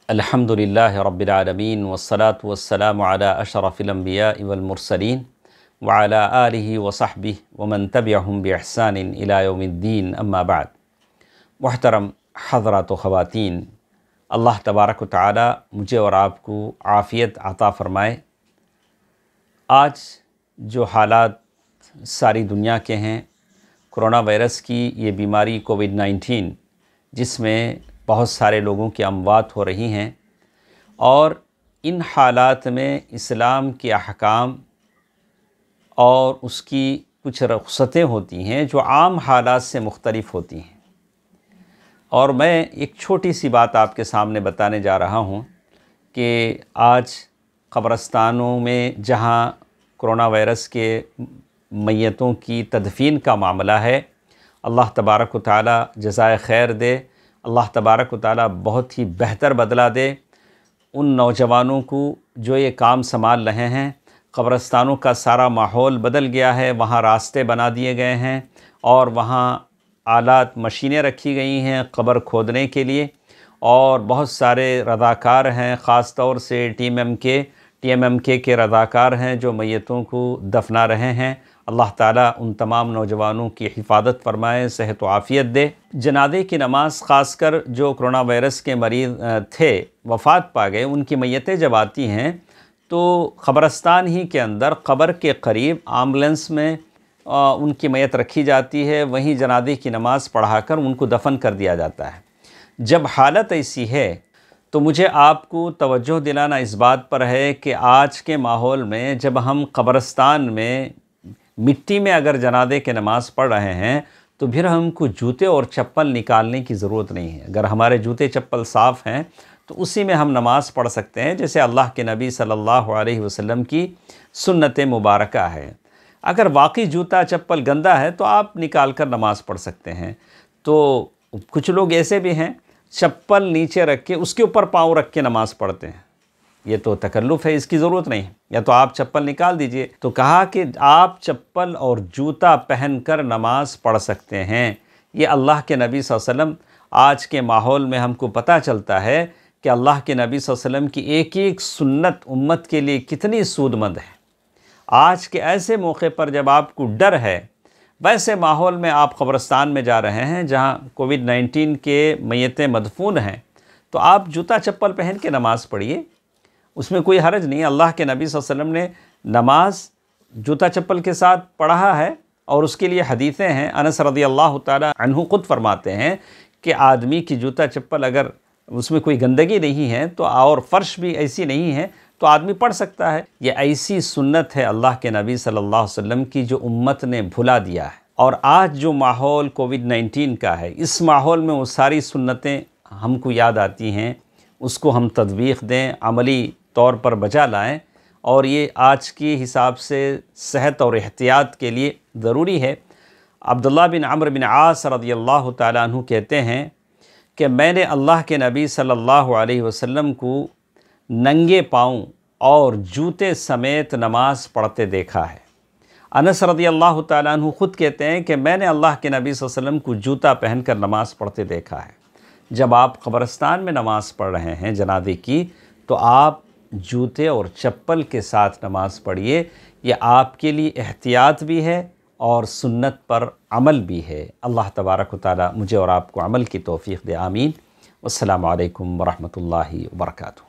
अल्हम्दुलिल्लाहि रब्बिल आलमीन वस्सलातु वस्सलामु अला अशरफिल अंबिया'i वल मुरसलीन व अला आलिहि व सहबिहि व मन तबिअहुम बि इहसानिन इला यौमिद्दीन अम्मा बाद। मुहतरम हज़रात व ख़वातीन, अल्लाह तबारक व तआला मुझे और आपको आफ़ियत अता फ़रमाए। आज जो हालात सारी दुनिया के हैं, कोरोना वायरस की ये बीमारी कोविड-19 जिसमें बहुत सारे लोगों की अमवात हो रही हैं, और इन हालात में इस्लाम के अहकाम और उसकी कुछ रुख़सतें होती हैं जो आम हालात से मुख्तलिफ़ होती हैं। और मैं एक छोटी सी बात आपके सामने बताने जा रहा हूँ कि आज क़ब्रस्तानों में जहाँ कोरोना वायरस के मैयतों की तदफ़ीन का मामला है, अल्लाह तबारक व तआला जज़ाए खैर दे, अल्लाह तबारक व तआला बहुत ही बेहतर बदला दे उन नौजवानों को जो ये काम संभाल रहे हैं। क़ब्रस्तानों का सारा माहौल बदल गया है, वहाँ रास्ते बना दिए गए हैं और वहाँ आलात मशीनें रखी गई हैं क़ब्र खोदने के लिए, और बहुत सारे रज़ाकार हैं, ख़ास तौर से टीएमएमके के रज़ाकार हैं जो मैयतों को दफना रहे हैं। अल्लाह ताला उन तमाम नौजवानों की हिफाजत फ़रमाए, सेहत व आफ़ियत दे। जनाज़े की नमाज़ ख़ासकर जो कोरोना वायरस के मरीज़ थे, वफ़ात पा गए, उनकी मैयतें जब आती हैं तो क़ब्रस्तान ही के अंदर क़ब्र के करीब एम्बुलेंस में उनकी मैयत रखी जाती है, वहीं जनाज़े की नमाज़ पढ़ाकर उनको दफन कर दिया जाता है। जब हालत ऐसी है तो मुझे आपको तवज्जो दिलाना इस बात पर है कि आज के माहौल में जब हम क़ब्रस्तान में मिट्टी में अगर जनाज़े के नमाज़ पढ़ रहे हैं तो फिर हमको जूते और चप्पल निकालने की ज़रूरत नहीं है। अगर हमारे जूते चप्पल साफ़ हैं तो उसी में हम नमाज़ पढ़ सकते हैं, जैसे अल्लाह के नबी सल्लल्लाहु अलैहि वसल्लम की सुन्नत मुबारका है। अगर वाकई जूता चप्पल गंदा है तो आप निकाल कर नमाज़ पढ़ सकते हैं। तो कुछ लोग ऐसे भी हैं, चप्पल नीचे रख के उसके ऊपर पाँव रख के नमाज़ पढ़ते हैं। ये तो तकल्लुफ़ है, इसकी ज़रूरत नहीं है, या तो आप चप्पल निकाल दीजिए। तो कहा कि आप चप्पल और जूता पहनकर नमाज़ पढ़ सकते हैं। ये अल्लाह के नबी सल्लल्लाहु अलैहि वसल्लम, आज के माहौल में हमको पता चलता है कि अल्लाह के नबी सल्लल्लाहु अलैहि वसल्लम की एक एक सुन्नत उम्मत के लिए कितनी सूदमंद है। आज के ऐसे मौके पर जब आपको डर है, वैसे माहौल में आप क़ब्रस्तान में जा रहे हैं जहाँ कोविड-19 के मैयतें मदफून हैं, तो आप जूता चप्पल पहन के नमाज़ पढ़िए, उसमें कोई हरज नहीं। अल्लाह के नबी सल्लल्लाहु अलैहि वसल्लम ने नमाज जूता चप्पल के साथ पढ़ा है और उसके लिए हदीसें हैं। अनस रज़ियल्लाहु ताला अन्हु खुद फरमाते हैं कि आदमी की जूता चप्पल अगर उसमें कोई गंदगी नहीं है तो, और फ़र्श भी ऐसी नहीं है, तो आदमी पढ़ सकता है। ये ऐसी सुन्नत है अल्लाह के नबी सल्लल्लाहु अलैहि वसल्लम की जो उम्मत ने भुला दिया है। और आज जो माहौल कोविड-19 का है, इस माहौल में वो सारी सुन्नतें हमको याद आती हैं, उसको हम तदबीक़ दें, अमली तौर पर बजा लाएँ, और ये आज के हिसाब से सेहत और एहतियात के लिए ज़रूरी है। अब्दुल्लाह बिन अम्र बिन आस रज़ियल्लाहु ताला अन्हु कहते हैं कि मैंने अल्लाह के नबी सल्लल्लाहु अलैहि वसल्लम को नंगे पाँव और जूते समेत नमाज़ पढ़ते देखा है। अनस रज़ियल्लाहु ताला अन्हु खुद कहते हैं कि मैंने अल्लाह के नबी सल्लल्लाहु अलैहि वसल्लम को जूता पहनकर नमाज़ पढ़ते देखा है। जब आप क़ब्रस्तान में नमाज़ पढ़ रहे हैं जनाज़े की, तो आप जूते और चप्पल के साथ नमाज़ पढ़िए। ये आपके लिए एहतियात भी है और सुन्नत पर अमल भी है। अल्लाह तबारक व तआला मुझे और आपको अमल की तौफ़ीक़ दे। आमीन। वस्सलामु अलैकुम व रहमतुल्लाहि व बरकातुहू।